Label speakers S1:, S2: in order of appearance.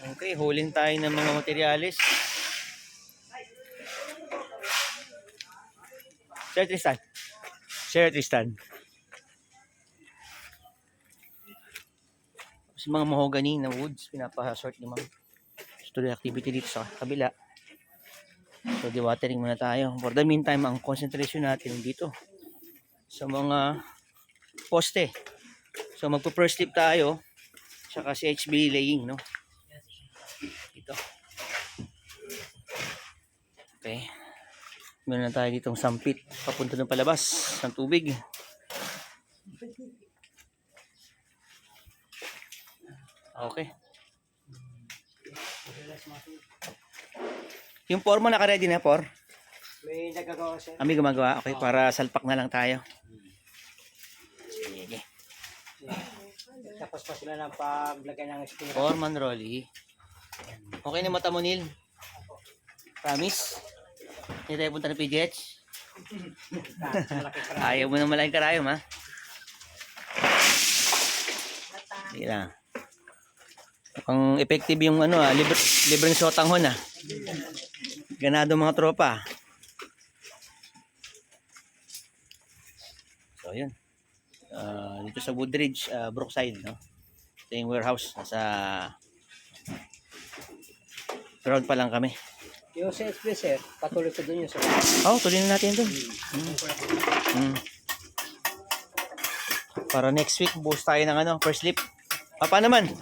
S1: Okay, huling tayo ng mga materyales. Sir Tristan. Sir Tristan. Sa mga mahogany na woods, pinapasort ni Ma'am. Studio activity dito sa kabila. So, dewatering muna tayo. For the meantime, ang concentration natin dito sa mga poste. So, magpo-first slip tayo. Saka si HB laying, no? Dito. Okay. Meron na tayo ditong sampit. Papunta ng palabas ng tubig. Okay. Yung forma naka-ready na, por?
S2: May nagagawa siya.
S1: Kami gumagawa. Okay, para salpak na lang tayo. Sige.
S2: Tapos pa sila ng paglagay ng spinner.
S1: Foreman Rolly. Okay na mata mo, Neil? Promise? Hindi tayo punta ng PGH? Ayaw mo na malaking karayom, ha? Sige lang. Ang effective yung ano, libreng sotanghon, ha? Ganado mga tropa. So, yun. Dito sa Woodridge, Brookside, no? Ito yung warehouse. Nasa ground pa lang kami.
S2: Yung sa express, patuloy ko dun yung sa...
S1: Oh, tuloy na natin dun. Para next week, buhos tayo ng ano, first slip. Papa naman.